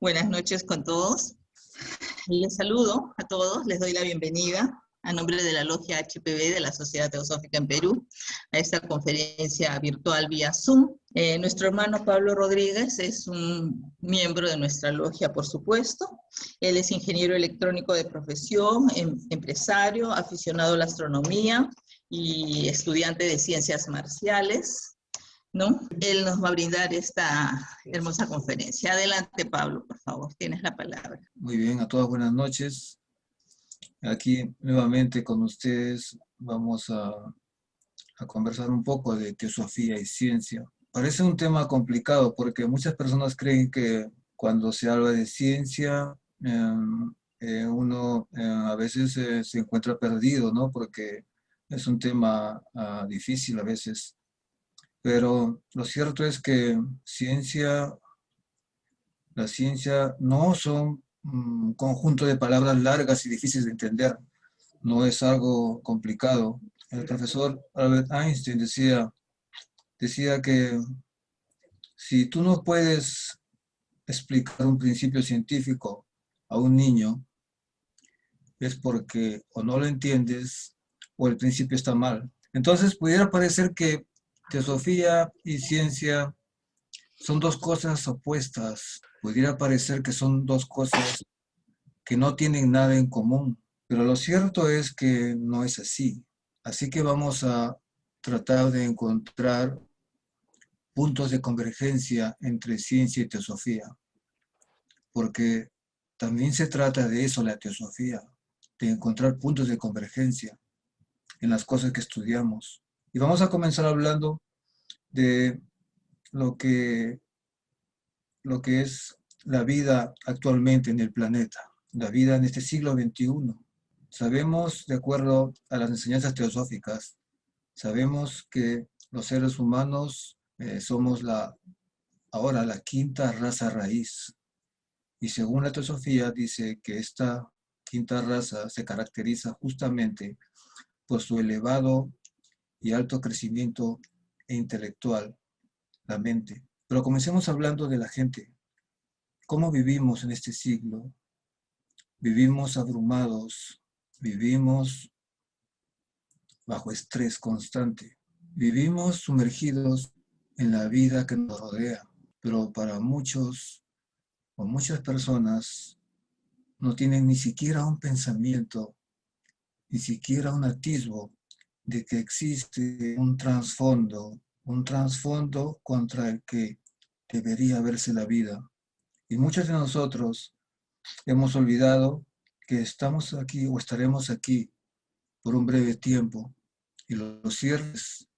Buenas noches con todos. Les saludo a todos, les doy la bienvenida a nombre de la Logia HPB de la Sociedad Teosófica en Perú a esta conferencia virtual vía Zoom. Nuestro hermano Pablo Rodríguez es un miembro de nuestra logia, por supuesto. Él es ingeniero electrónico de profesión, empresario, aficionado a la astronomía y estudiante de ciencias marciales, ¿no? Él nos va a brindar esta hermosa conferencia. Adelante, Pablo, por favor, tienes la palabra. Muy bien, a todas buenas noches. Aquí nuevamente con ustedes vamos a conversar un poco de teosofía y ciencia. Parece un tema complicado porque muchas personas creen que cuando se habla de ciencia, uno a veces se encuentra perdido, ¿no? Porque es un tema difícil a veces. Pero lo cierto es que la ciencia no son un conjunto de palabras largas y difíciles de entender, no es algo complicado. El profesor Albert Einstein decía que si tú no puedes explicar un principio científico a un niño, es porque o no lo entiendes o el principio está mal. Entonces pudiera parecer que teosofía y ciencia son dos cosas opuestas. Pudiera parecer que son dos cosas que no tienen nada en común, pero lo cierto es que no es así. Así que vamos a tratar de encontrar puntos de convergencia entre ciencia y teosofía, porque también se trata de eso la teosofía, de encontrar puntos de convergencia en las cosas que estudiamos. Y vamos a comenzar hablando de lo que, lo que es la vida actualmente en el planeta, la vida en este siglo XXI. Sabemos, de acuerdo a las enseñanzas teosóficas, sabemos que los seres humanos somos ahora la quinta raza raíz. Y según la teosofía dice que esta quinta raza se caracteriza justamente por su elevado y alto crecimiento intelectual, la mente. Pero comencemos hablando de la gente. ¿Cómo vivimos en este siglo? Vivimos abrumados, vivimos bajo estrés constante. Vivimos sumergidos en la vida que nos rodea, pero para muchos o muchas personas no tienen ni siquiera un pensamiento, ni siquiera un atisbo de que existe un trasfondo contra el que debería verse la vida. Y muchos de nosotros hemos olvidado que estamos aquí o estaremos aquí por un breve tiempo. Y lo cierto es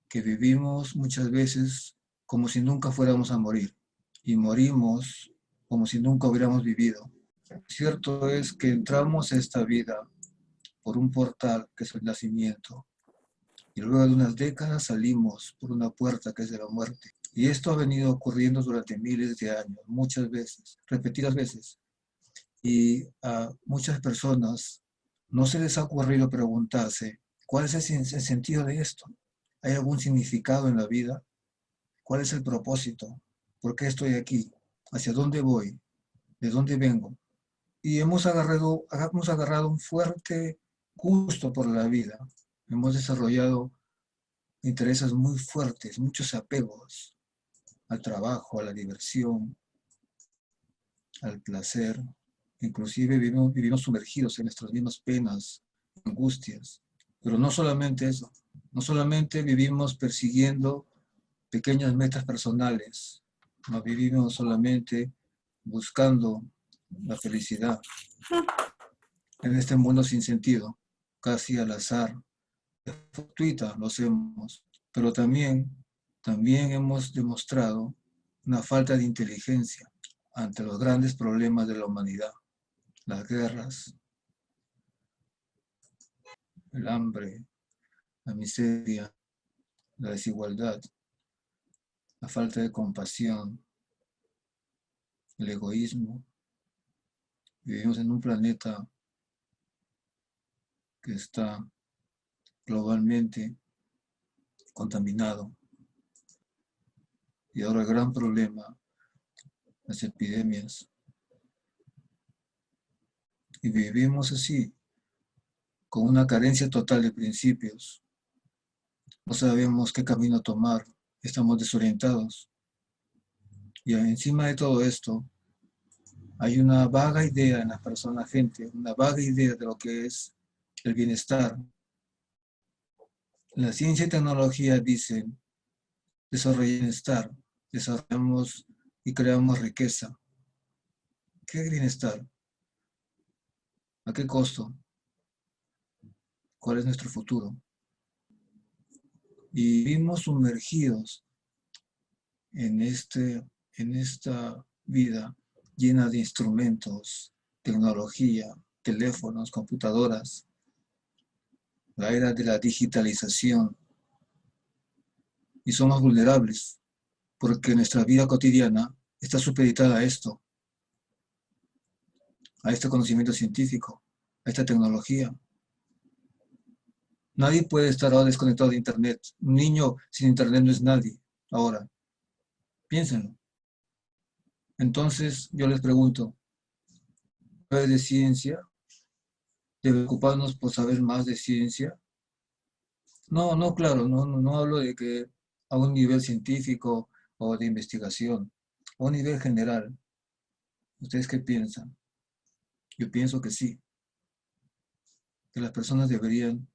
que vivimos muchas veces como si nunca fuéramos a morir. Y morimos como si nunca hubiéramos vivido. Lo cierto es que entramos a esta vida por un portal que es el nacimiento. Y luego de unas décadas salimos por una puerta que es de la muerte. Y esto ha venido ocurriendo durante miles de años, muchas veces, repetidas veces. Y a muchas personas no se les ha ocurrido preguntarse, ¿cuál es el sentido de esto? ¿Hay algún significado en la vida? ¿Cuál es el propósito? ¿Por qué estoy aquí? ¿Hacia dónde voy? ¿De dónde vengo? Y hemos agarrado un fuerte gusto por la vida. Hemos desarrollado intereses muy fuertes, muchos apegos al trabajo, a la diversión, al placer. Inclusive vivimos sumergidos en nuestras mismas penas, angustias. Pero no solamente eso, no solamente vivimos persiguiendo pequeñas metas personales, no vivimos solamente buscando la felicidad en este mundo sin sentido, casi al azar, fortuita lo hacemos, pero también hemos demostrado una falta de inteligencia ante los grandes problemas de la humanidad, las guerras, el hambre, la miseria, la desigualdad, la falta de compasión, el egoísmo. Vivimos en un planeta que está globalmente contaminado. Y ahora el gran problema, las epidemias. Y vivimos así, con una carencia total de principios. No sabemos qué camino tomar, estamos desorientados. Y encima de todo esto, hay una vaga idea en las personas, gente, una vaga idea de lo que es el bienestar. La ciencia y tecnología dicen, desarrollar bienestar, desarrollamos y creamos riqueza. ¿Qué bienestar? ¿A qué costo? ¿Cuál es nuestro futuro? Y vivimos sumergidos en esta vida llena de instrumentos, tecnología, teléfonos, computadoras, la era de la digitalización, y somos vulnerables porque nuestra vida cotidiana está supeditada a esto, a este conocimiento científico, a esta tecnología. Nadie puede estar ahora desconectado de Internet. Un niño sin Internet no es nadie. Ahora, piénsenlo. Entonces, yo les pregunto, ¿saber de ciencia? ¿Debe ocuparnos por saber más de ciencia? No, no, claro, no hablo de que a un nivel científico o de investigación, a un nivel general. ¿Ustedes qué piensan? Yo pienso que sí, que las personas deberían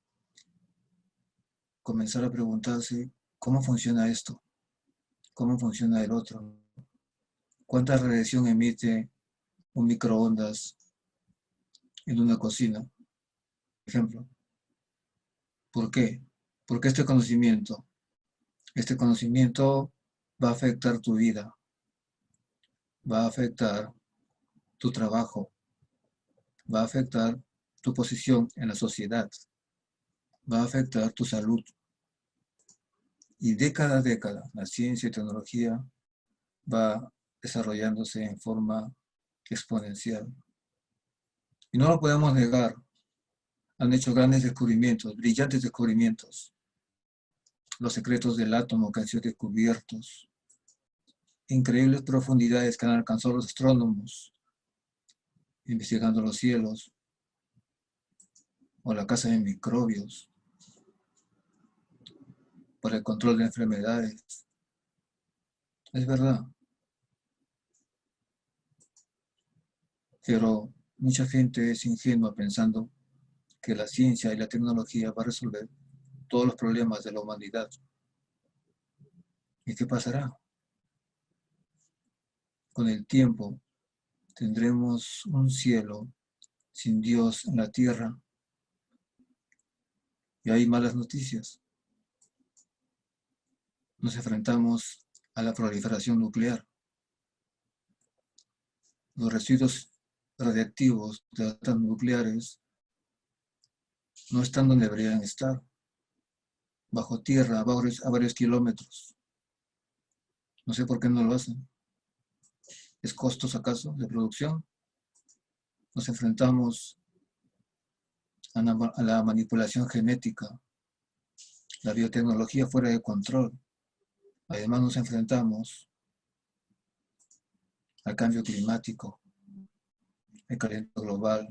comenzar a preguntarse cómo funciona esto, cómo funciona el otro, cuánta radiación emite un microondas en una cocina, por ejemplo. ¿Por qué? Porque este conocimiento va a afectar tu vida, va a afectar tu trabajo, va a afectar tu posición en la sociedad, va a afectar tu salud. Y década a década, la ciencia y tecnología va desarrollándose en forma exponencial. Y no lo podemos negar, han hecho grandes descubrimientos, brillantes descubrimientos. Los secretos del átomo que han sido descubiertos, increíbles profundidades que han alcanzado los astrónomos investigando los cielos, o la caza de microbios, para el control de enfermedades. Es verdad, pero mucha gente es ingenua pensando que la ciencia y la tecnología va a resolver todos los problemas de la humanidad. ¿Y qué pasará? Con el tiempo tendremos un cielo sin Dios en la tierra y hay malas noticias. Nos enfrentamos a la proliferación nuclear. Los residuos radiactivos de las plantas nucleares no están donde deberían estar, bajo tierra, a varios kilómetros. No sé por qué no lo hacen. ¿Es costos acaso de producción? Nos enfrentamos a la manipulación genética, la biotecnología fuera de control. Además nos enfrentamos al cambio climático, el calentamiento global.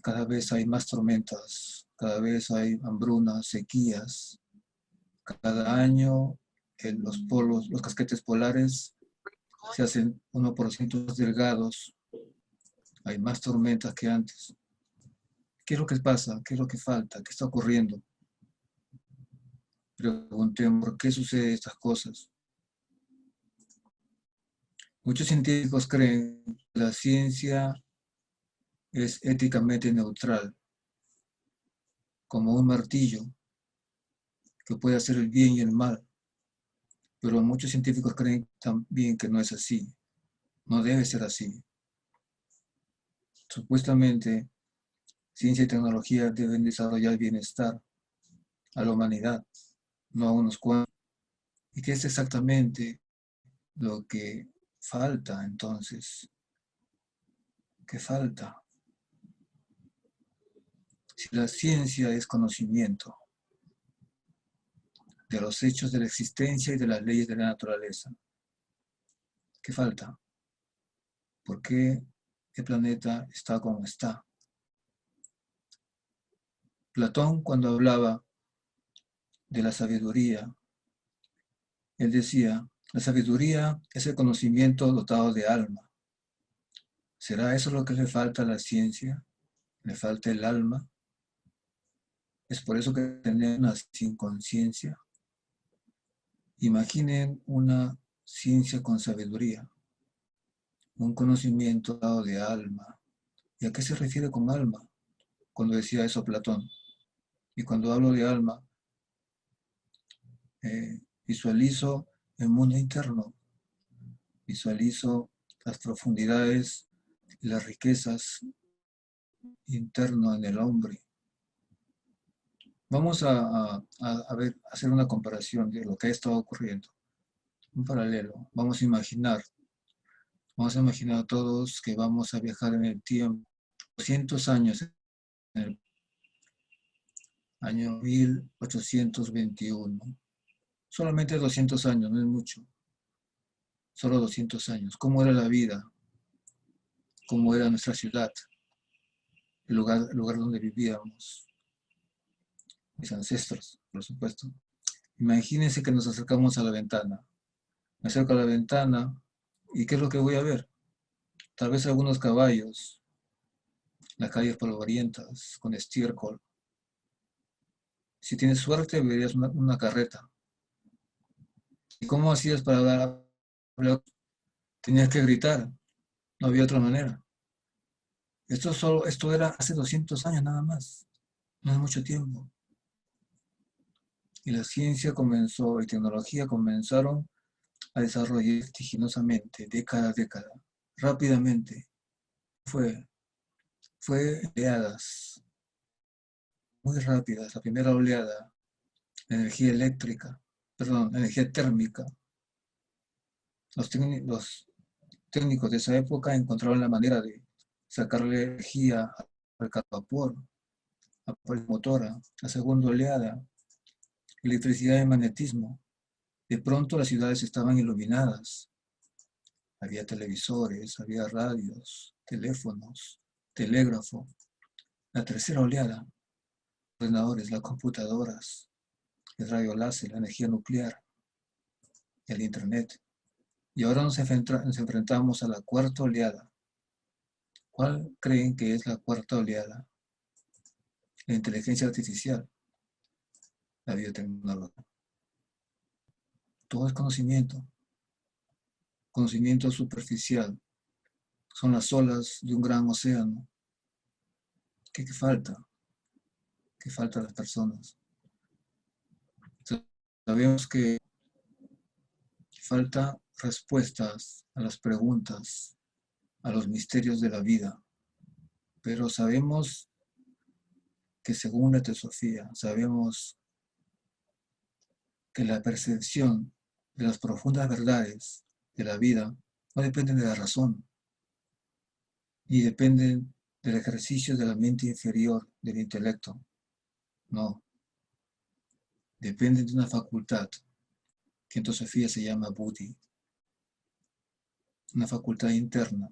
Cada vez hay más tormentas, cada vez hay hambrunas, sequías. Cada año los casquetes polares se hacen 1% más delgados. Hay más tormentas que antes. ¿Qué es lo que pasa? ¿Qué es lo que falta? ¿Qué está ocurriendo? Preguntemos, ¿por qué suceden estas cosas? Muchos científicos creen que la ciencia es éticamente neutral, como un martillo que puede hacer el bien y el mal. Pero muchos científicos creen también que no es así. No debe ser así. Supuestamente, ciencia y tecnología deben desarrollar bienestar a la humanidad, no a unos cuantos. ¿Y qué es exactamente lo que falta entonces? ¿Qué falta? Si la ciencia es conocimiento de los hechos de la existencia y de las leyes de la naturaleza, ¿qué falta? ¿Por qué el planeta está como está. Platón, cuando hablaba de la sabiduría, él decía, la sabiduría es el conocimiento dotado de alma. ¿Será eso lo que le falta a la ciencia? ¿Le falta el alma? Es por eso que tenemos una sin conciencia. Imaginen una ciencia con sabiduría, un conocimiento dado de alma. ¿Y a qué se refiere con alma? Cuando decía eso Platón. Y cuando hablo de alma, visualizo el mundo interno, visualizo las profundidades y las riquezas internas en el hombre. Vamos a hacer una comparación de lo que ha estado ocurriendo, un paralelo. Vamos a imaginar todos que vamos a viajar en el tiempo, 200 años, en el año 1821. Solamente 200 años, no es mucho. Solo 200 años. ¿Cómo era la vida? ¿Cómo era nuestra ciudad? El lugar donde vivíamos. Mis ancestros, por supuesto. Imagínense que nos acercamos a la ventana. Me acerco a la ventana y ¿qué es lo que voy a ver? Tal vez algunos caballos, las calles polvorientas, con estiércol. Si tienes suerte, verías una carreta. ¿Y cómo hacías para hablar? Tenías que gritar, no había otra manera. Esto era hace 200 años nada más, no es mucho tiempo. Y la ciencia comenzó y tecnología comenzaron a desarrollar vertiginosamente, década a década, rápidamente. Fue oleadas, muy rápidas. La primera oleada, la energía eléctrica, perdón, la energía térmica. Los técnicos de esa época encontraron la manera de sacarle energía al vapor, a la motora. La segunda oleada, electricidad y magnetismo. De pronto las ciudades estaban iluminadas. Había televisores, había radios, teléfonos, telégrafo. La tercera oleada, ordenadores, las computadoras, el rayo láser, la energía nuclear, el internet. Y ahora nos enfrentamos a la cuarta oleada. ¿Cuál creen que es la cuarta oleada? La inteligencia artificial, la biotecnología. Todo es conocimiento superficial. Son las olas de un gran océano. ¿Qué falta? ¿Qué falta a las personas? Sabemos que falta respuestas a las preguntas, a los misterios de la vida, pero sabemos que según la teosofía, sabemos que la percepción de las profundas verdades de la vida no dependen de la razón, ni dependen del ejercicio de la mente inferior del intelecto, no. Dependen de una facultad que en teosofía se llama buddhi, una facultad interna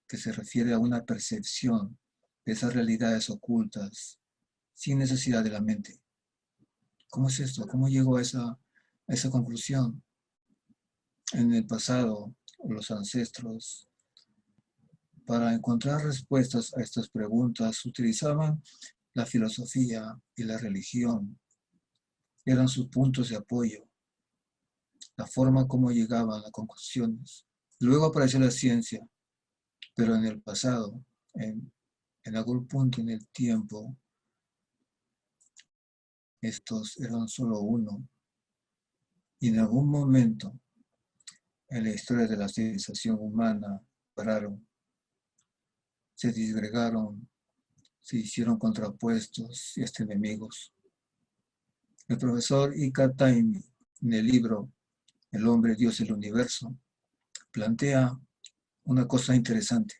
que se refiere a una percepción de esas realidades ocultas sin necesidad de la mente. ¿Cómo es esto? ¿Cómo llegó a esa conclusión? En el pasado, los ancestros, para encontrar respuestas a estas preguntas, utilizaban la filosofía y la religión. Eran sus puntos de apoyo, la forma como llegaban a conclusiones. Luego apareció la ciencia, pero en el pasado, en algún punto en el tiempo, estos eran solo uno. Y en algún momento, en la historia de la civilización humana, se disgregaron, se hicieron contrapuestos y hasta enemigos. El profesor Ika Taimi, en el libro El hombre, Dios y el universo, plantea una cosa interesante.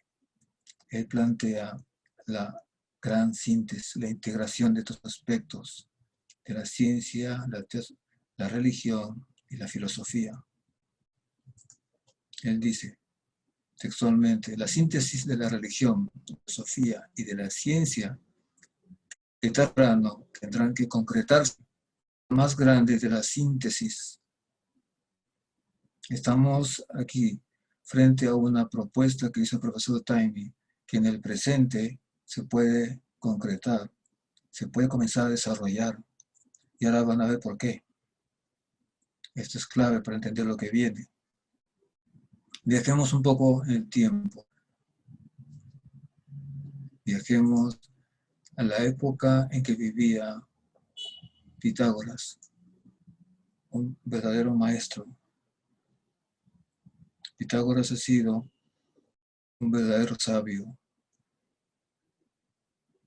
Él plantea la gran síntesis, la integración de estos aspectos de la ciencia, la religión y la filosofía. Él dice, textualmente, la síntesis de la religión, filosofía y de la ciencia, que temprano tendrán que concretarse más grande de la síntesis. Estamos aquí frente a una propuesta que hizo el profesor Taimi, que en el presente se puede concretar, se puede comenzar a desarrollar. Y ahora van a ver por qué. Esto es clave para entender lo que viene. Viajemos un poco en el tiempo. Viajemos a la época en que vivía Pitágoras, un verdadero maestro. Pitágoras ha sido un verdadero sabio.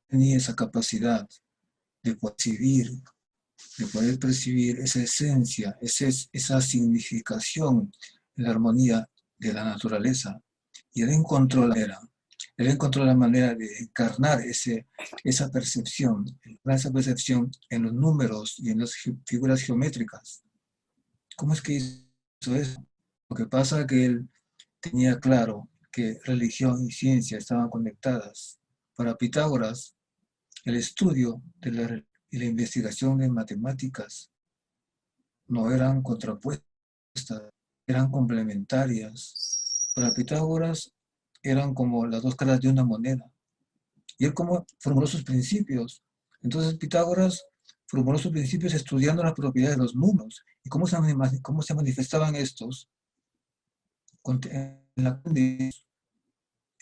Tenía esa capacidad de poder percibir esa esencia, esa significación en la armonía de la naturaleza. Y él encontró la manera de encarnar esa percepción en los números y en las figuras geométricas. ¿Cómo es que hizo eso? Lo que pasa es que él tenía claro que religión y ciencia estaban conectadas. Para Pitágoras, el estudio y la investigación de matemáticas no eran contrapuestas, eran complementarias. Para Pitágoras eran como las dos caras de una moneda. Y él como formuló sus principios. Entonces Pitágoras formuló sus principios estudiando las propiedades de los números y cómo se manifestaban estos en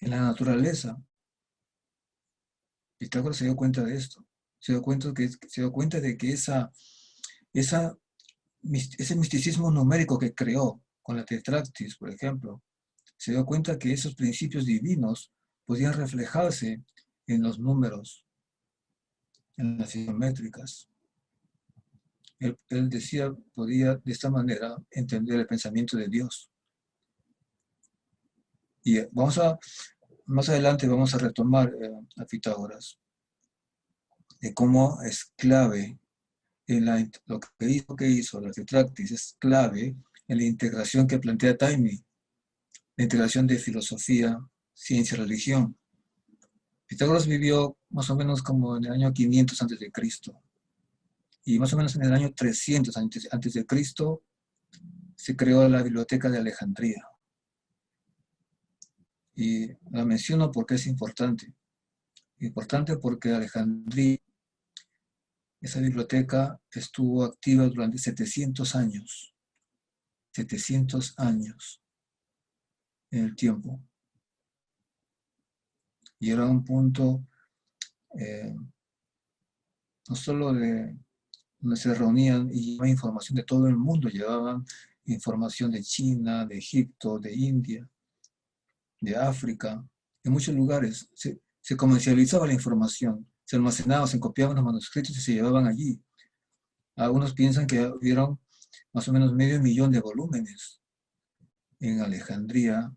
la naturaleza. Pitágoras se dio cuenta de esto. Se dio cuenta de que ese misticismo numérico que creó con la tetractis, por ejemplo, se dio cuenta que esos principios divinos podían reflejarse en los números, en las geométricas. Él decía, podía de esta manera entender el pensamiento de Dios. Y más adelante vamos a retomar a Pitágoras, de cómo es clave lo que hizo la tetractis, es clave en la integración que plantea Taimi, la integración de filosofía, ciencia y religión. Pitágoras vivió más o menos como en el año 500 a.C. Y más o menos en el año 300 a.C. se creó la Biblioteca de Alejandría. Y la menciono porque es importante. Importante porque Alejandría, esa biblioteca estuvo activa durante 700 años. 700 años en el tiempo. Y era un punto no solo donde se reunían y llevaban información de todo el mundo, llevaban información de China, de Egipto, de India, de África, en muchos lugares. Se comercializaba la información, se almacenaba, se copiaban los manuscritos y se llevaban allí. Algunos piensan que hubieron más o menos 500.000 de volúmenes. En Alejandría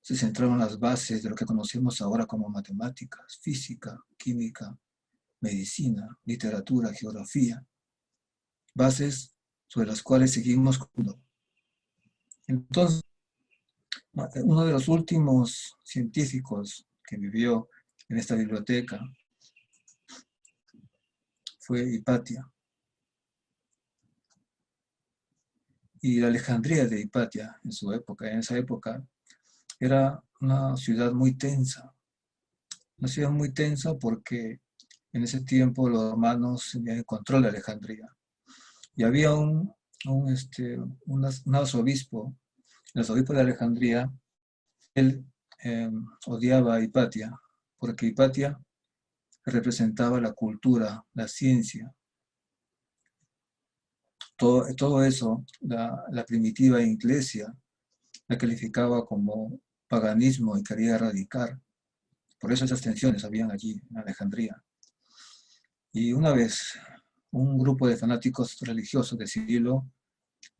se centraron las bases de lo que conocemos ahora como matemáticas, física, química, medicina, literatura, geografía. Bases sobre las cuales seguimos. Entonces, uno de los últimos científicos que vivió en esta biblioteca fue Hipatia. Y la Alejandría de Hipatia en esa época, era una ciudad muy tensa. Una ciudad muy tensa porque en ese tiempo los romanos tenían el control de Alejandría. Y había un arzobispo, el arzobispo de Alejandría. Él odiaba a Hipatia, porque Hipatia representaba la cultura, la ciencia. Todo eso, la primitiva iglesia la calificaba como paganismo y quería erradicar. Por eso esas tensiones habían allí en Alejandría. Y una vez, un grupo de fanáticos religiosos de Cirilo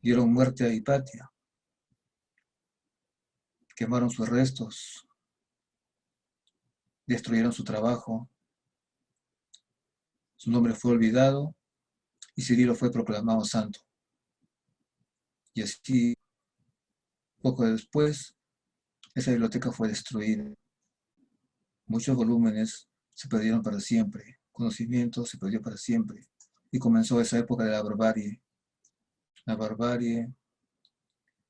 dieron muerte a Hipatia. Quemaron sus restos, destruyeron su trabajo, su nombre fue olvidado y Cirilo fue proclamado santo. Y así, poco después, esa biblioteca fue destruida. Muchos volúmenes se perdieron para siempre, conocimiento se perdió para siempre, y comenzó esa época de la barbarie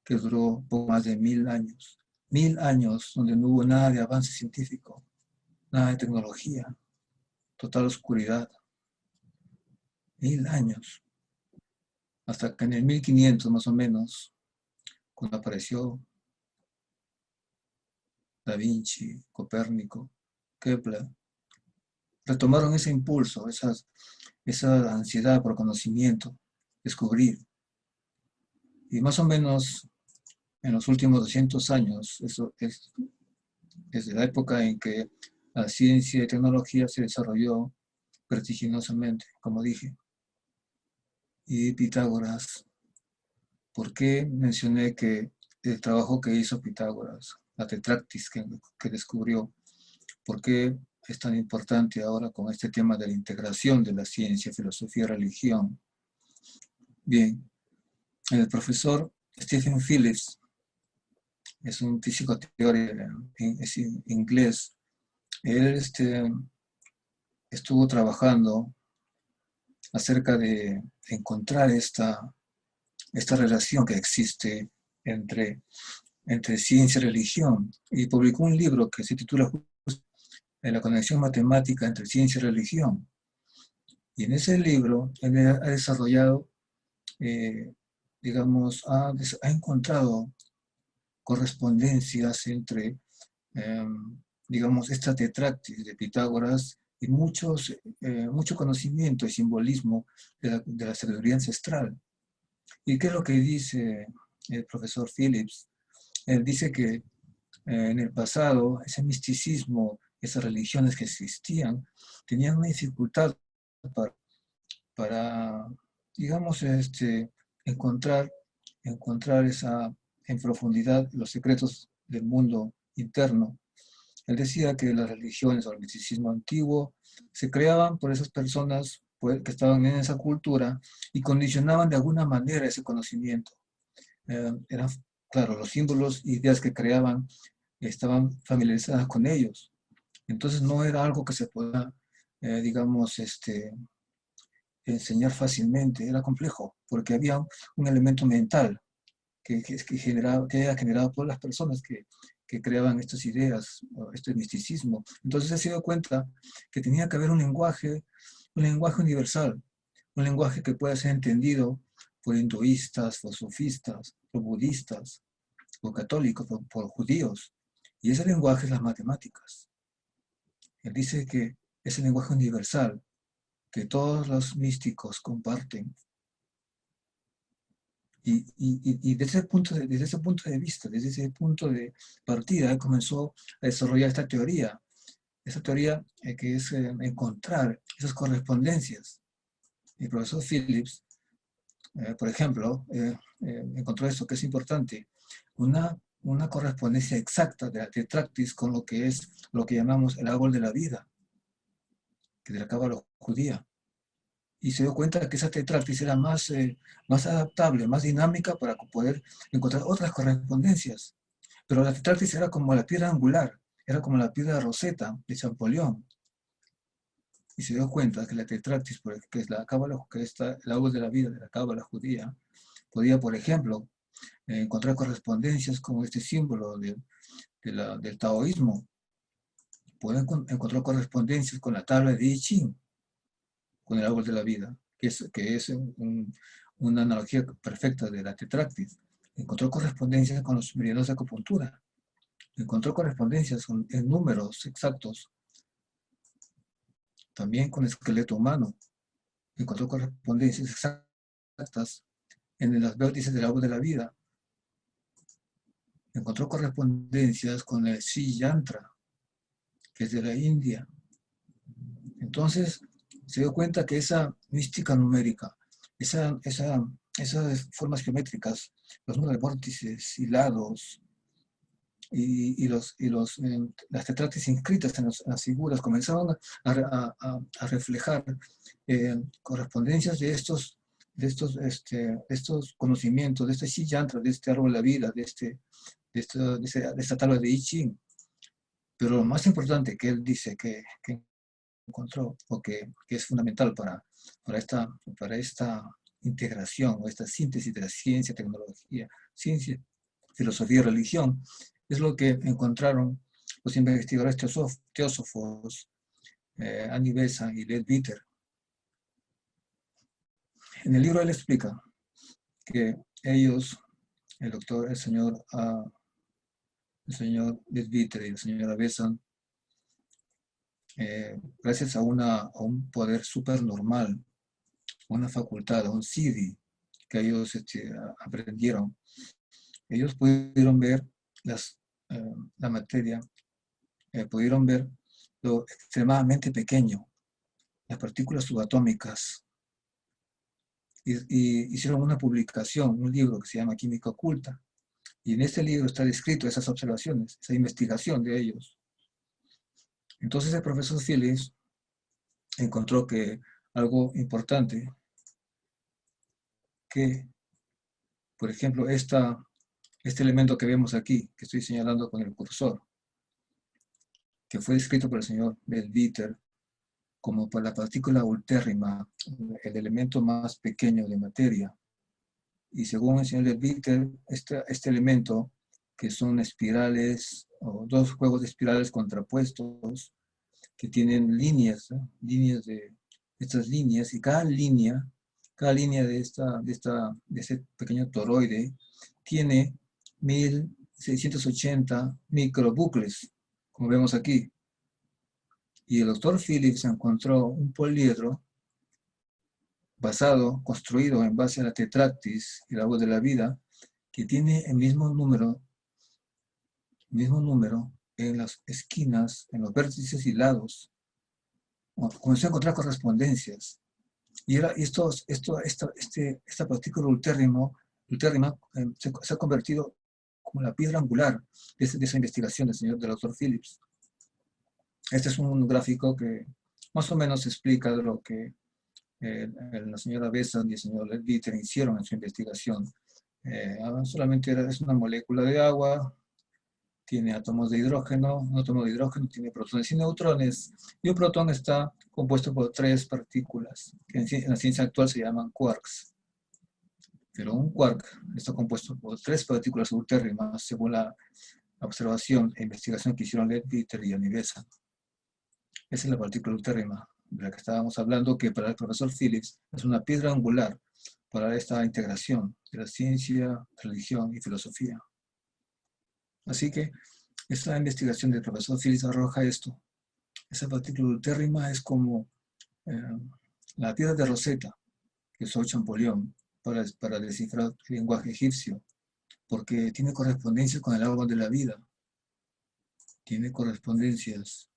que duró poco más de 1000 años. 1000 años donde no hubo nada de avance científico, nada de tecnología, total oscuridad. 1000 años. Hasta que en el 1500 más o menos, cuando apareció Da Vinci, Copérnico, Kepler, retomaron ese impulso, esa ansiedad por conocimiento, descubrir. Y más o menos en los últimos 200 años, eso es desde la época en que la ciencia y tecnología se desarrolló vertiginosamente, como dije. Y Pitágoras, ¿por qué mencioné que el trabajo que hizo Pitágoras, la tetractis que descubrió, por qué es tan importante ahora con este tema de la integración de la ciencia, filosofía y religión? Bien, el profesor Stephen Phillips es un físico teórico inglés. Él estuvo trabajando acerca de encontrar esta relación que existe entre ciencia y religión, y publicó un libro que se titula La conexión matemática entre ciencia y religión. Y en ese libro él ha desarrollado, digamos, ha encontrado correspondencias entre, digamos, esta tetractis de Pitágoras y mucho conocimiento y simbolismo de la sabiduría ancestral. ¿Y qué es lo que dice el profesor Phillips? Él dice que en el pasado ese misticismo, esas religiones que existían, tenían una dificultad para digamos, encontrar en profundidad los secretos del mundo interno. Él decía que las religiones o el misticismo antiguo se creaban por esas personas que estaban en esa cultura y condicionaban de alguna manera ese conocimiento. Eran, claro, los símbolos e ideas que creaban estaban familiarizadas con ellos. Entonces no era algo que se pueda, digamos, enseñar fácilmente, era complejo, porque había un elemento mental que era generado por las personas que creaban estas ideas, este misticismo. Entonces se dio cuenta que tenía que haber un lenguaje universal, un lenguaje que pueda ser entendido por hinduistas, por sufistas, por budistas, por católicos, por judíos. Y ese lenguaje es las matemáticas. Él dice que es el lenguaje universal que todos los místicos comparten. Y desde ese punto de vista, desde ese punto de partida, él comenzó a desarrollar esta teoría que es encontrar esas correspondencias. El profesor Phillips, por ejemplo, encontró esto que es importante, una correspondencia exacta de la tetractis con lo que llamamos el árbol de la vida, que de la cábala judía. Y se dio cuenta que esa tetractis era más adaptable, más dinámica para poder encontrar otras correspondencias. Pero la tetractis era como la piedra angular, era como la piedra Rosetta de Champollion. Y se dio cuenta que la tetractis, que es la cábala, que es el árbol de la vida de la cábala judía, podía, por ejemplo, encontrar correspondencias con este símbolo del taoísmo. Puede encontrar correspondencias con la tabla de I Ching, con el árbol de la vida, que es una analogía perfecta de la tetractis. Encontró correspondencias con los meridianos de acupuntura. Encontró correspondencias en números exactos. También con el esqueleto humano. Encontró correspondencias exactas en las vértices del árbol de la vida. Encontró correspondencias con el Sri Yantra, que es de la India. Entonces, se dio cuenta que esa mística numérica, esas formas geométricas, los números de vórtices y lados, y las tetractis inscritas en las figuras comenzaban a reflejar correspondencias de estos conocimientos, de este Sri Yantra, de este árbol de la vida, de de esta tabla de I Ching. Pero lo más importante que él dice que encontró, o que es fundamental para esta integración, o esta síntesis de la ciencia, tecnología, ciencia, filosofía y religión, es lo que encontraron los investigadores teósofos Annie Besant y Leadbeater. En el libro él explica que ellos, el señor Leadbeater y la señora Besant, gracias a un poder supernormal, una facultad, un CD que ellos aprendieron, ellos pudieron ver la materia, pudieron ver lo extremadamente pequeño, las partículas subatómicas, y hicieron una publicación, un libro que se llama Química Oculta, y en este libro está descrito esas observaciones, esa investigación de ellos. Entonces el profesor Phillips encontró que algo importante, que, por ejemplo, este elemento que vemos aquí, que estoy señalando con el cursor, que fue descrito por el señor Leadbeater como por la partícula ultérrima, el elemento más pequeño de materia. Y según el señor Leadbeater, este elemento, que son espirales, o dos juegos de espirales contrapuestos, que tienen líneas, ¿no? Estas líneas, y cada línea de ese pequeño toroide tiene 1680 microbucles, como vemos aquí. Y el doctor Phillips encontró un poliedro construido en base a la tetractis y la voz de la vida, que tiene el mismo número en las esquinas, en los vértices y lados. Comenzó a encontrar correspondencias. Y esta partícula ultérrima se ha convertido como la piedra angular de esa investigación del doctor Phillips. Este es un gráfico que más o menos explica de lo que la señora Besant y el señor Leadbeater hicieron en su investigación. Solamente es una molécula de agua, tiene átomos de hidrógeno, un átomo de hidrógeno tiene protones y neutrones, y un protón está compuesto por 3 partículas, que en la ciencia actual se llaman quarks. Pero un quark está compuesto por 3 partículas ultérrimas, según la observación e investigación que hicieron Leadbeater y Annie Besant. Esa es la partícula ultérrima de la que estábamos hablando, que para el profesor Phillips es una piedra angular para esta integración de la ciencia, religión y filosofía. Así que esta investigación del profesor Phillips arroja esto. Esa partícula ultérrima es como la piedra de Rosetta que usó Champollion para descifrar el lenguaje egipcio, porque tiene correspondencias con el árbol de la vida, tiene correspondencias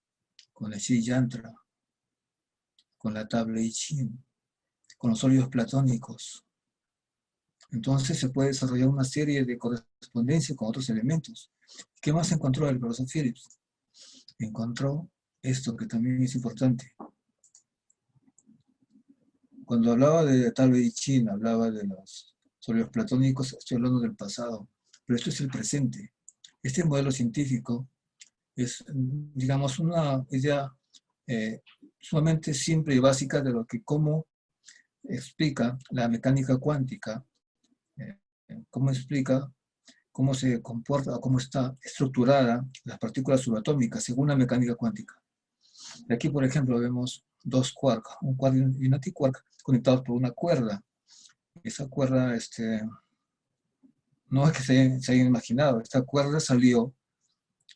con el Sri Yantra, con la tabla I Ching, con los sólidos platónicos. Entonces se puede desarrollar una serie de correspondencias con otros elementos. ¿Qué más encontró el profesor Phillips? Encontró esto que también es importante. Cuando hablaba de tabla I Ching, hablaba de los sólidos platónicos, estoy hablando del pasado, pero esto es el presente. Este modelo científico es, digamos, una idea sumamente simple y básica de lo que cómo explica la mecánica cuántica, cómo explica cómo se comporta o cómo está estructurada las partículas subatómicas según la mecánica cuántica. Y aquí, por ejemplo, vemos 2 quarks, un quark y un antiquark conectados por una cuerda. Esa cuerda, no es que se hayan imaginado, esta cuerda salió,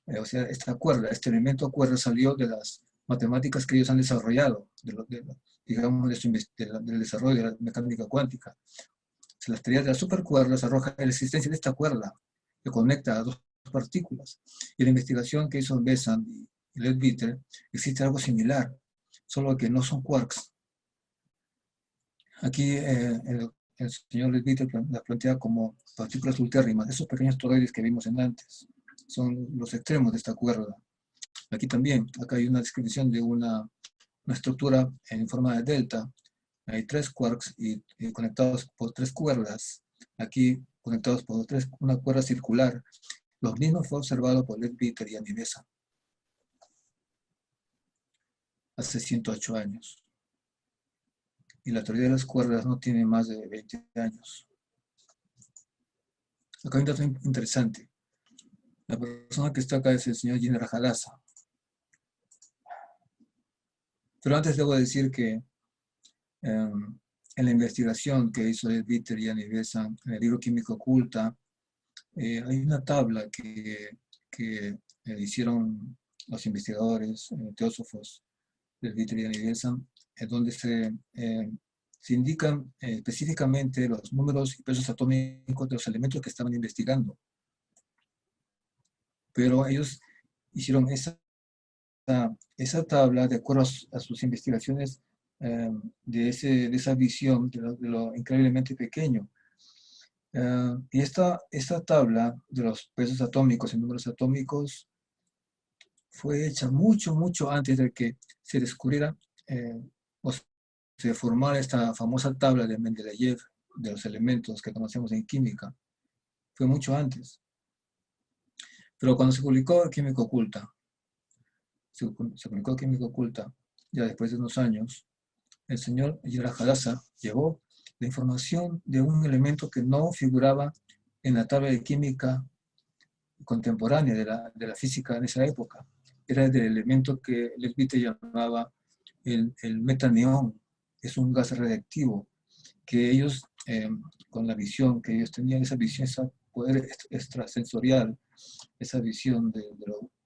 este elemento cuerda salió de las matemáticas que ellos han desarrollado, del desarrollo de la mecánica cuántica. Las teorías de las supercuerdas arrojan la existencia de esta cuerda que conecta a 2 partículas. Y la investigación que hizo Besant y Leadbeater, existe algo similar, solo que no son quarks. Aquí el señor Leadbeater la plantea como partículas ultérrimas, esos pequeños toroides que vimos antes, son los extremos de esta cuerda. Aquí también, acá hay una descripción de una estructura en forma de delta. Hay 3 quarks y conectados por 3 cuerdas. Aquí conectados por una cuerda circular. Los mismos fue observado por Leadbeater y Annie Besant hace 108 años. Y la teoría de las cuerdas no tiene más de 20 años. Acá hay un dato interesante. La persona que está acá es el señor Jinra Hadassah. Pero antes debo decir que en la investigación que hizo Leadbeater y Annie Besant en el libro Química Oculta, hay una tabla que hicieron los investigadores, teósofos Leadbeater y Annie Besant, donde se indican específicamente los números y pesos atómicos de los elementos que estaban investigando. Pero ellos hicieron esa tabla de acuerdo a sus investigaciones de esa visión de lo increíblemente pequeño. Y esta tabla de los pesos atómicos y números atómicos fue hecha mucho, mucho antes de que se descubriera o se formara esta famosa tabla de Mendeleev de los elementos que conocemos en química. Fue mucho antes. Pero cuando se publicó Química Oculta, ya después de unos años, el señor Jinra Hadassah llevó la información de un elemento que no figuraba en la tabla de química contemporánea de la física en esa época. Era el elemento que Leadbeater llamaba el metaneón. Es un gas radiactivo que ellos, con la visión que ellos tenían, esa visión, ese poder extrasensorial, esa visión de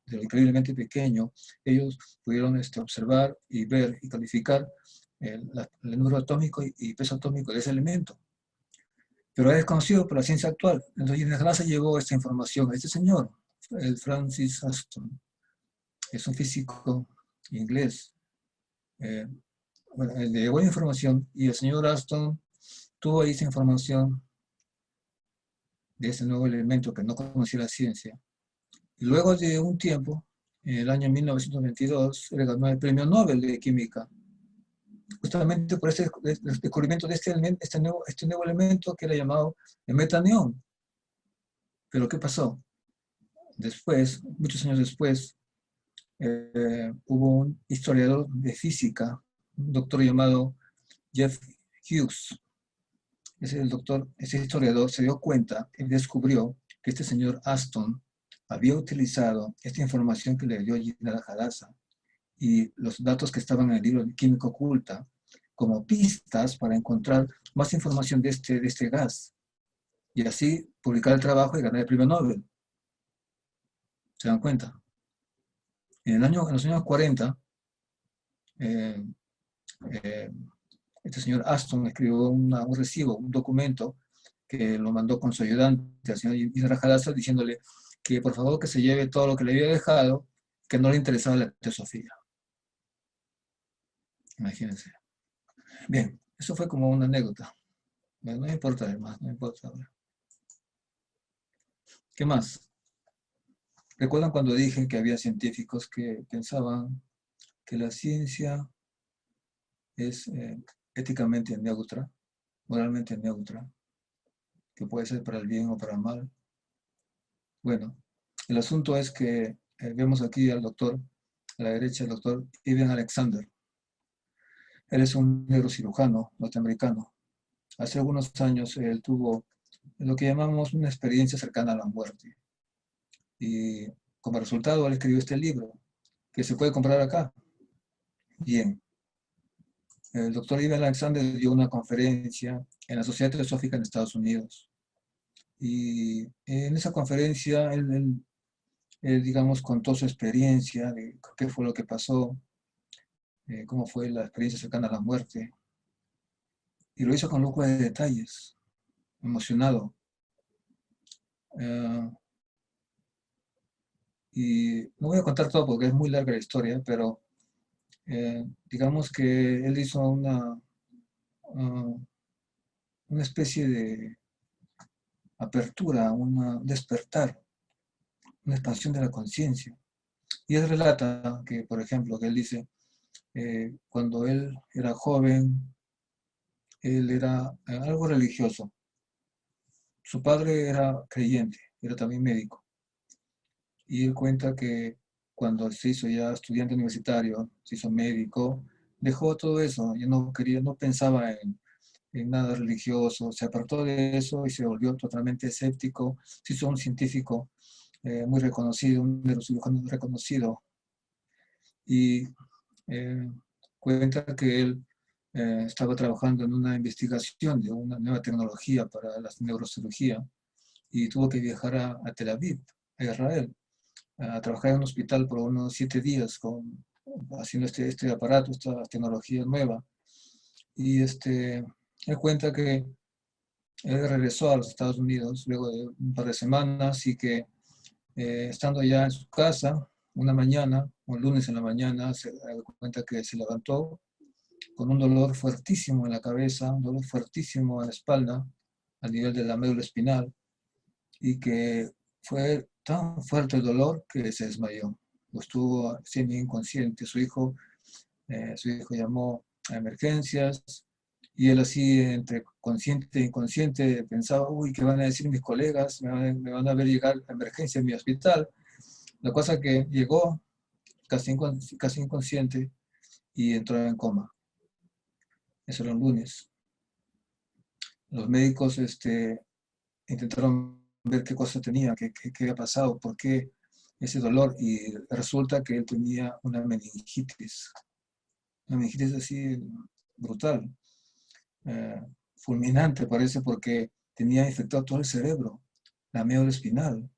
lo increíblemente pequeño, ellos pudieron observar y ver y calificar el número atómico y peso atómico de ese elemento. Pero es desconocido por la ciencia actual. Entonces, Jinra Hadassah llegó esta información a este señor, el Francis Aston. Es un físico inglés. Bueno, le llegó la información y el señor Aston tuvo ahí esa información de ese nuevo elemento que no conocía la ciencia. Y luego de un tiempo, en el año 1922, le ganó el premio Nobel de Química, justamente por el descubrimiento de este nuevo elemento que era llamado el metaneón. Pero ¿qué pasó? Después, muchos años después, hubo un historiador de física, un doctor llamado Jeff Hughes. Ese historiador se dio cuenta y descubrió que este señor Aston había utilizado esta información que le dio Jinra Hadassah y los datos que estaban en el libro de Química Oculta como pistas para encontrar más información de este gas y así publicar el trabajo y ganar el premio Nobel. ¿Se dan cuenta? En los años 40, este señor Aston escribió un recibo, un documento que lo mandó con su ayudante, al señor Jinra Hadassah, diciéndole que por favor que se lleve todo lo que le había dejado, que no le interesaba la teosofía. Imagínense. Bien, eso fue como una anécdota. No me importa además, no me importa ahora. ¿Qué más? ¿Recuerdan cuando dije que había científicos que pensaban que la ciencia es éticamente neutra, moralmente neutra, que puede ser para el bien o para el mal? Bueno, el asunto es que vemos aquí al doctor, a la derecha, el doctor Ivan Alexander. Él es un neurocirujano norteamericano. Hace algunos años él tuvo lo que llamamos una experiencia cercana a la muerte. Y como resultado él escribió este libro, que se puede comprar acá. Bien. El doctor Ivan Alexander dio una conferencia en la Sociedad Teosófica en Estados Unidos. Y en esa conferencia él, digamos, contó su experiencia de qué fue lo que pasó, cómo fue la experiencia cercana a la muerte. Y lo hizo con lujo de detalles, emocionado. Y no voy a contar todo porque es muy larga la historia, pero digamos que él hizo una especie de apertura, un despertar, una expansión de la conciencia. Y él relata que, por ejemplo, que él dice, cuando él era joven, él era algo religioso. Su padre era creyente, era también médico. Y él cuenta que cuando se hizo ya estudiante universitario, se hizo médico, dejó todo eso, ya no quería, no pensaba en nada religioso, se apartó de eso y se volvió totalmente escéptico, se hizo un científico muy reconocido, un neurocirujano reconocido, y eh, cuenta que él estaba trabajando en una investigación de una nueva tecnología para la neurocirugía y tuvo que viajar a Tel Aviv, a Israel, a trabajar en un hospital por unos 7 días haciendo este aparato, esta tecnología nueva. Y él cuenta que él regresó a los Estados Unidos luego de un par de semanas y que estando ya en su casa, una mañana, un lunes en la mañana, se da cuenta que se levantó con un dolor fuertísimo en la cabeza, un dolor fuertísimo en la espalda, a nivel de la médula espinal, y que fue tan fuerte el dolor que se desmayó. Estuvo semi inconsciente. Su hijo llamó a emergencias y él así entre consciente e inconsciente pensaba, uy, ¿qué van a decir mis colegas? Me van a ver llegar a emergencia en mi hospital. La cosa que llegó casi inconsciente y entró en coma. Eso era un lunes. Los médicos intentaron ver qué cosa tenía, qué había pasado, por qué ese dolor, y resulta que él tenía una meningitis así brutal, eh, fulminante parece, porque tenía infectado todo el cerebro, la médula espinal.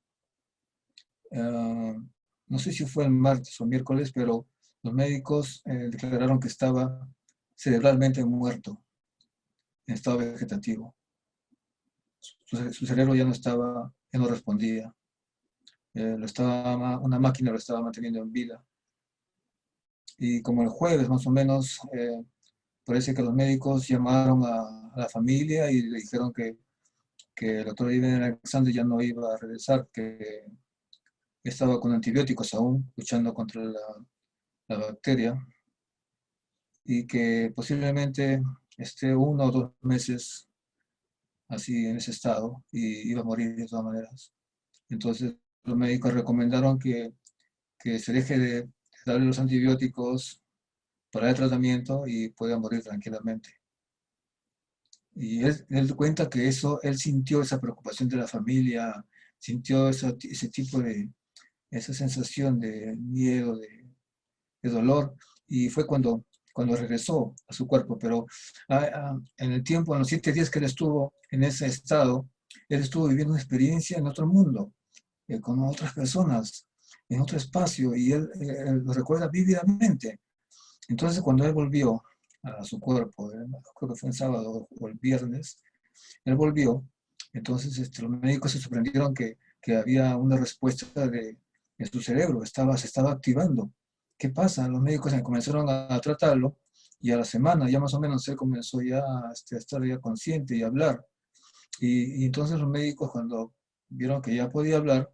No sé si fue el martes o miércoles, pero los médicos declararon que estaba cerebralmente muerto, en estado vegetativo. Su cerebro ya no estaba, ya no respondía. Una máquina lo estaba manteniendo en vida. Y como el jueves más o menos, parece que los médicos llamaron a la familia y le dijeron que el doctor Iben Alexander ya no iba a regresar, que estaba con antibióticos aún, luchando contra la bacteria, y que posiblemente esté 1 o 2 meses así en ese estado y iba a morir de todas maneras. Entonces los médicos recomendaron que se deje de darle los antibióticos para el tratamiento y pueda morir tranquilamente. Y él cuenta que él sintió esa preocupación de la familia, sintió ese tipo esa sensación de miedo, de dolor, y fue cuando regresó a su cuerpo. Pero en el tiempo, en los 7 días que él estuvo en ese estado, él estuvo viviendo una experiencia en otro mundo, con otras personas, en otro espacio, y él lo recuerda vívidamente. Entonces, cuando él volvió a su cuerpo, creo que fue el sábado o el viernes, él volvió, entonces los médicos se sorprendieron que había una respuesta de su cerebro, se estaba activando. ¿Qué pasa? Los médicos comenzaron a tratarlo y a la semana ya más o menos él comenzó ya a estar ya consciente y a hablar. Y entonces los médicos cuando vieron que ya podía hablar,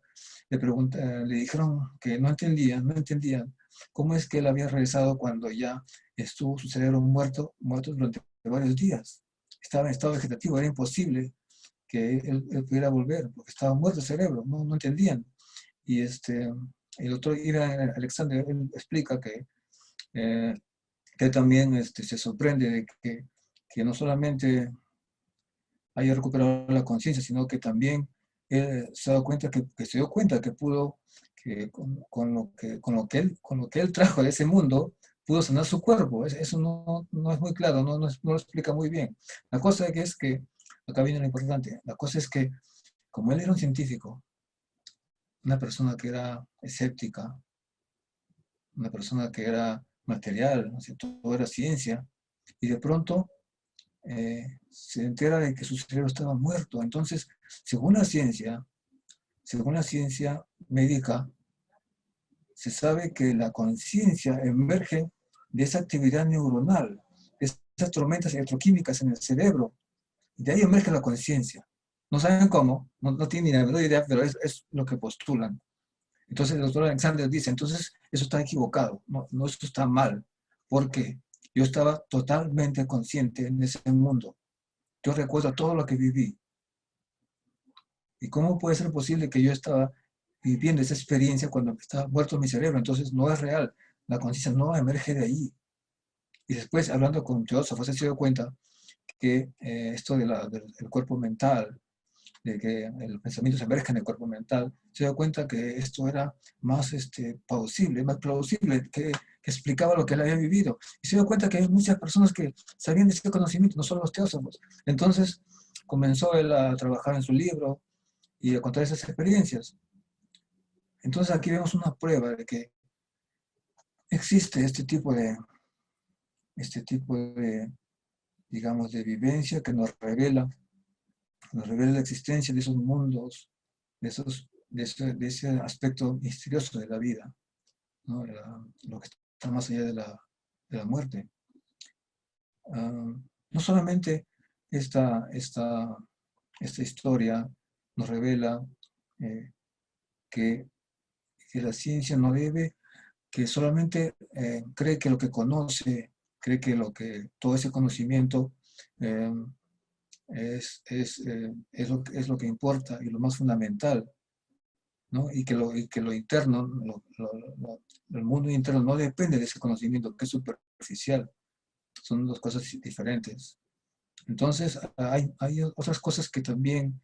le dijeron que no entendían cómo es que él había regresado cuando ya estuvo su cerebro muerto durante varios días. Estaba en estado vegetativo, era imposible que él pudiera volver, porque estaba muerto el cerebro, no entendían. Y el doctor Ira Alexander él explica eh, que él también se sorprende de que no solamente haya recuperado la conciencia, sino que también se ha dado cuenta que se dio cuenta que pudo, que con lo que él trajo de ese mundo, pudo sanar su cuerpo. Eso no es muy claro, no lo explica muy bien. La cosa es que, acá viene lo importante, la cosa es que como él era un científico, una persona que era escéptica, una persona que era material, ¿no? Todo era ciencia, y de pronto se entera de que su cerebro estaba muerto. Entonces, según la ciencia médica, se sabe que la conciencia emerge de esa actividad neuronal, de esas tormentas electroquímicas en el cerebro. Y de ahí emerge la conciencia. No saben cómo, no tienen ni la menor idea, pero es lo que postulan. Entonces el doctor Alexander dice, entonces eso está equivocado, no eso está mal. ¿Por qué? Yo estaba totalmente consciente en ese mundo. Yo recuerdo todo lo que viví. ¿Y cómo puede ser posible que yo estaba viviendo esa experiencia cuando está muerto mi cerebro, entonces no es real, la conciencia no emerge de ahí. Y después, hablando con teósofos, se dio cuenta que esto del cuerpo mental, de que el pensamiento se emerge en el cuerpo mental, se dio cuenta que esto era más más plausible, que explicaba lo que él había vivido. Y se dio cuenta que hay muchas personas que sabían de ese conocimiento, no solo los teósofos. Entonces comenzó él a trabajar en su libro y a contar esas experiencias. Entonces aquí vemos una prueba de que existe este tipo de, digamos, de vivencia que nos revela la existencia de esos mundos, de ese aspecto misterioso de la vida, ¿no? Lo que está más allá de la muerte. No solamente esta historia nos revela que la ciencia no debe, que solamente cree que lo que conoce, cree que todo ese conocimiento eh, es lo que importa y lo más fundamental, ¿no? Y que lo interno, el mundo interno no depende de ese conocimiento que es superficial. Son dos cosas diferentes. Entonces, hay otras cosas que también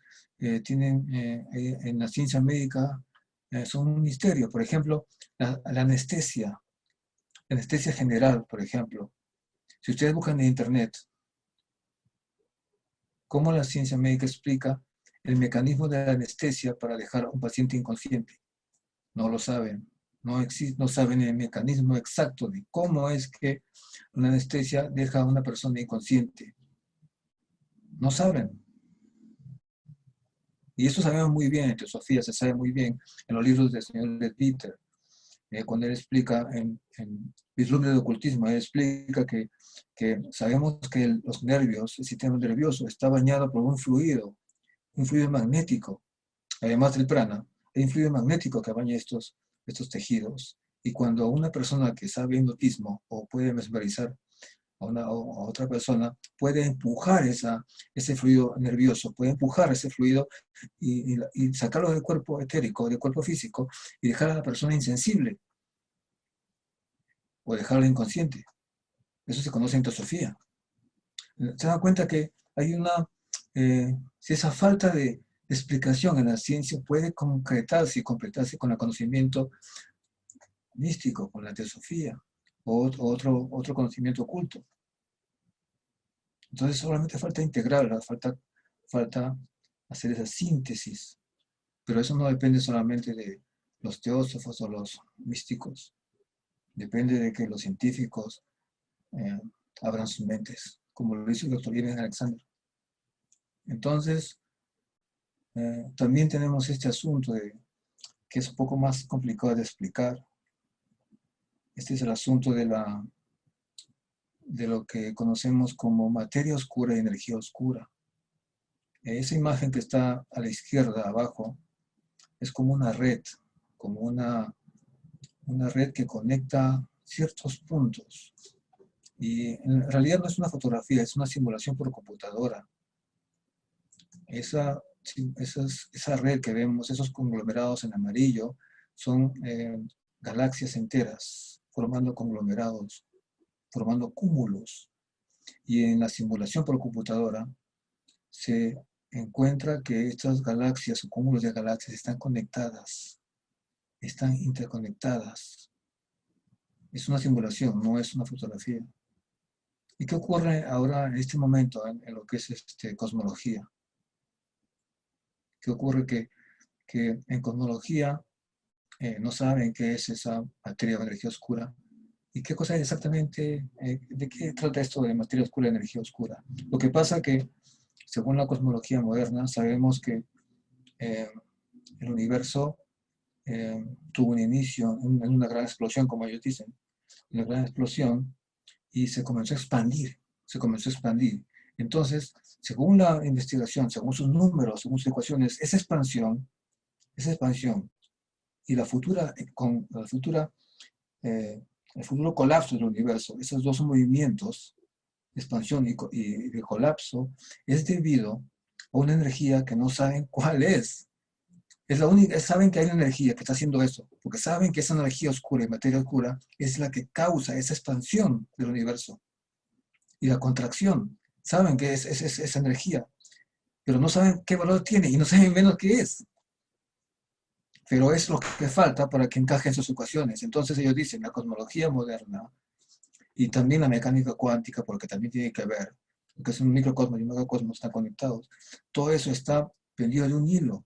tienen en la ciencia médica, son un misterio. Por ejemplo, la anestesia general, por ejemplo. Si ustedes buscan en internet cómo la ciencia médica explica el mecanismo de la anestesia para dejar a un paciente inconsciente, no lo saben. No saben el mecanismo exacto de cómo es que una anestesia deja a una persona inconsciente. No saben. Y eso sabemos muy bien en teosofía, se sabe muy bien en los libros del señor Leadbeater, cuando él explica en Vislumbre de Ocultismo, él explica que sabemos que los nervios, el sistema nervioso, está bañado por un fluido magnético, además del prana, hay un fluido magnético que baña estos tejidos. Y cuando una persona que sabe hipnotismo o puede mesmerizar a otra persona, puede empujar ese fluido nervioso, puede empujar ese fluido y sacarlo del cuerpo etérico, del cuerpo físico, y dejar a la persona insensible o dejarla inconsciente. Eso se conoce en teosofía. Se da cuenta que hay si esa falta de explicación en la ciencia puede concretarse y completarse con el conocimiento místico, con la teosofía o otro conocimiento oculto. Entonces solamente falta integrarla, falta hacer esa síntesis. Pero eso no depende solamente de los teósofos o los místicos. Depende de que los científicos abran sus mentes, como lo hizo el doctor Irving Alexander. Entonces, también tenemos este asunto que es un poco más complicado de explicar. Este es el asunto de lo que conocemos como materia oscura y energía oscura. Esa imagen que está a la izquierda, abajo, es como una red, como una red que conecta ciertos puntos. Y en realidad no es una fotografía, es una simulación por computadora. Esa red que vemos, esos conglomerados en amarillo, son galaxias enteras, formando conglomerados, formando cúmulos. Y en la simulación por computadora se encuentra que estas galaxias o cúmulos de galaxias están conectadas, están interconectadas. Es una simulación, no es una fotografía. ¿Y qué ocurre ahora en este momento en lo que es cosmología? ¿Qué ocurre? Que en cosmología no saben qué es esa materia o energía oscura. ¿Y qué cosa es exactamente? ¿De qué trata esto de materia oscura y energía oscura? Lo que pasa que, según la cosmología moderna, sabemos que el universo tuvo un inicio en una gran explosión, como ellos dicen, una gran explosión, y se comenzó a expandir. Entonces, según la investigación, según sus números, según sus ecuaciones, esa expansión y el futuro colapso del universo, esos dos movimientos, expansión y de colapso, es debido a una energía que no saben cuál es. Es la única, saben que hay una energía que está haciendo eso, porque saben que esa energía oscura y materia oscura es la que causa esa expansión del universo y la contracción. Saben que es esa energía, pero no saben qué valor tiene y no saben menos qué es. Pero es lo que falta para que encaje en sus ecuaciones. Entonces ellos dicen, la cosmología moderna y también la mecánica cuántica, porque también tiene que ver, porque es un microcosmos y un macrocosmos están conectados. Todo eso está pendido de un hilo.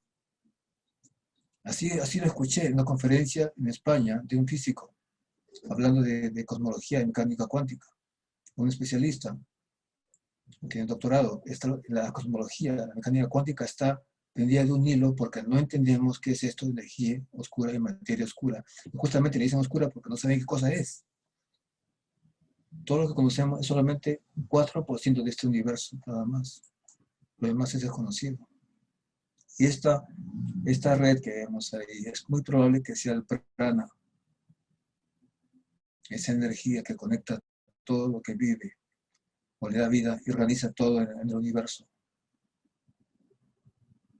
Así lo escuché en una conferencia en España de un físico, hablando de cosmología y mecánica cuántica, un especialista que tiene doctorado. La cosmología, la mecánica cuántica está pendida de un hilo porque no entendemos qué es esto de energía oscura y materia oscura. Y justamente le dicen oscura porque no saben qué cosa es. Todo lo que conocemos es solamente un 4% de este universo, nada más. Lo demás es desconocido. Y esta red que vemos ahí es muy probable que sea el prana, esa energía que conecta todo lo que vive, o le da vida y organiza todo en el universo.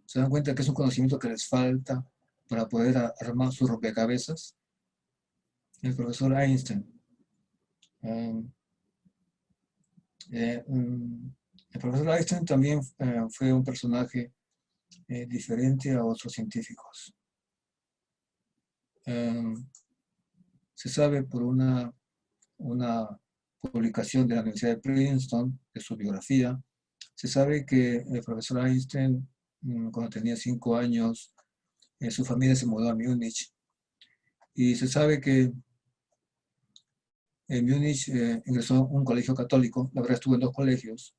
¿Se dan cuenta que es un conocimiento que les falta para poder armar su rompecabezas? El profesor Einstein. El profesor Einstein también fue un personaje diferente a otros científicos. Se sabe por una publicación de la Universidad de Princeton, de su biografía, se sabe que el profesor Einstein, cuando tenía 5 años, su familia se mudó a Múnich, y se sabe que en Múnich ingresó a un colegio católico. La verdad, estuvo en 2 colegios.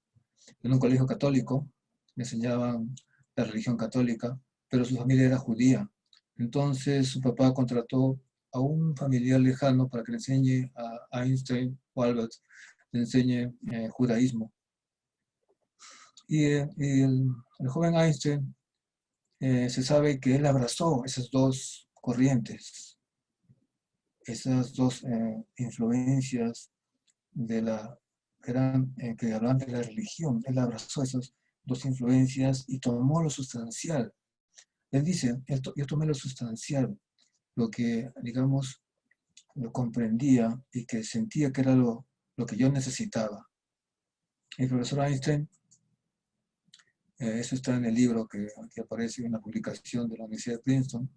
En un colegio católico le enseñaban la religión católica, pero su familia era judía. Entonces su papá contrató a un familiar lejano para que le enseñe a Einstein o Albert, le enseñe judaísmo. Y el joven Einstein se sabe que él abrazó esas 2 corrientes, esas 2 influencias que hablan de la religión. Él abrazó esas 2 influencias y tomó lo sustancial. Él dice, yo tomé lo sustancial, lo que, digamos, lo comprendía y que sentía que era lo que yo necesitaba. El profesor Einstein, eso está en el libro que aparece en la publicación de la Universidad de Princeton,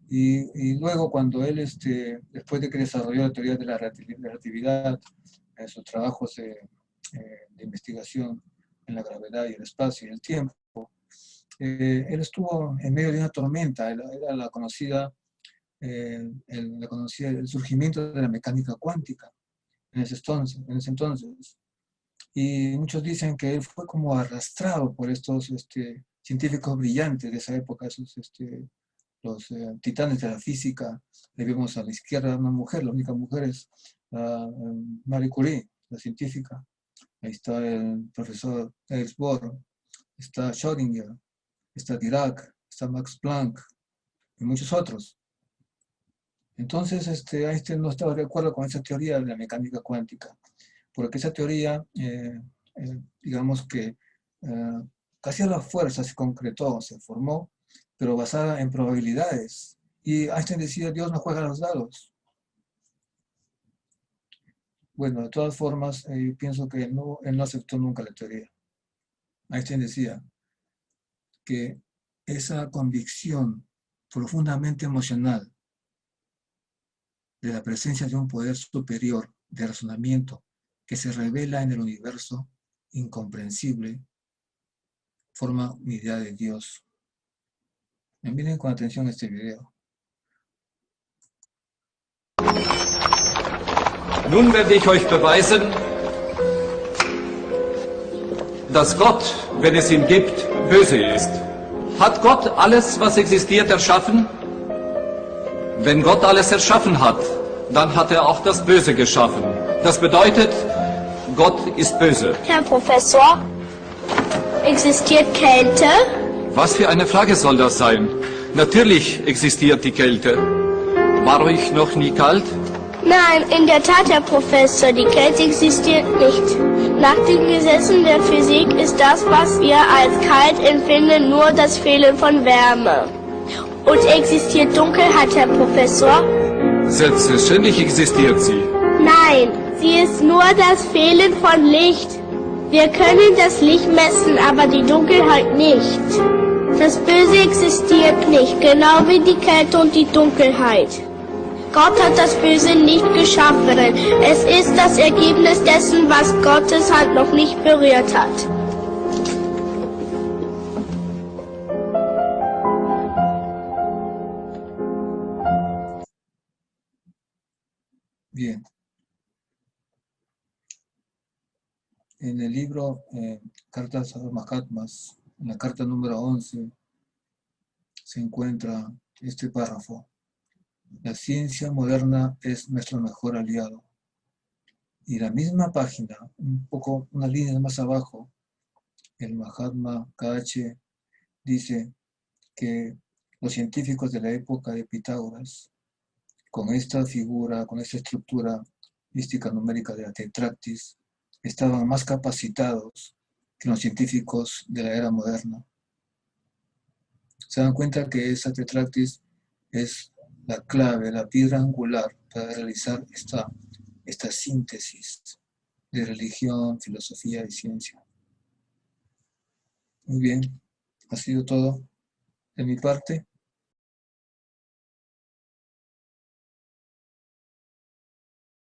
y luego cuando él, después de que desarrolló la teoría de la relatividad, en sus trabajos de investigación en la gravedad y el espacio y el tiempo, él estuvo en medio de una tormenta. Era el surgimiento de la mecánica cuántica en ese entonces. Y muchos dicen que él fue como arrastrado por estos científicos brillantes de esa época, los titanes de la física. Le vemos a la izquierda una mujer, la única mujer es Marie Curie, la científica. Ahí está el profesor Niels Bohr, está Schrödinger, está Dirac, está Max Planck y muchos otros. Entonces Einstein no estaba de acuerdo con esa teoría de la mecánica cuántica, porque esa teoría, digamos que casi a la fuerza se concretó, se formó, pero basada en probabilidades. Y Einstein decía, Dios no juega a los dados. Bueno, de todas formas, yo pienso que él no aceptó nunca la teoría. Einstein decía que esa convicción profundamente emocional de la presencia de un poder superior de razonamiento que se revela en el universo incomprensible, forma una idea de Dios. Miren con atención este video. Nun werde ich euch beweisen, dass Gott, wenn es ihn gibt, böse ist. Hat Gott alles, was existiert, erschaffen? Wenn Gott alles erschaffen hat, dann hat er auch das Böse geschaffen. Das bedeutet, Gott ist böse. Herr Professor, existiert Kälte? Was für eine Frage soll das sein? Natürlich existiert die Kälte. War euch noch nie kalt? Nein, in der Tat, Herr Professor, die Kälte existiert nicht. Nach den Gesetzen der Physik ist das, was wir als kalt empfinden, nur das Fehlen von Wärme. Und existiert Dunkelheit, Herr Professor? Selbstverständlich existiert sie. Nein, sie ist nur das Fehlen von Licht. Wir können das Licht messen, aber die Dunkelheit nicht. Das Böse existiert nicht, genau wie die Kälte und die Dunkelheit. Gott hat das Böse nicht geschaffen. Es ist das Ergebnis dessen, was Gottes Hand noch nicht berührt hat. Bien. En el libro Cartas a los Mahatmas, en la carta número 11, se encuentra este párrafo. La ciencia moderna es nuestro mejor aliado. Y la misma página, una línea más abajo, el Mahatma KH dice que los científicos de la época de Pitágoras, con esta figura, con esta estructura mística numérica de la tetractis, estaban más capacitados que los científicos de la era moderna. Se dan cuenta que esa tetractis es la clave, la piedra angular para realizar esta síntesis de religión, filosofía y ciencia. Muy bien, ha sido todo de mi parte.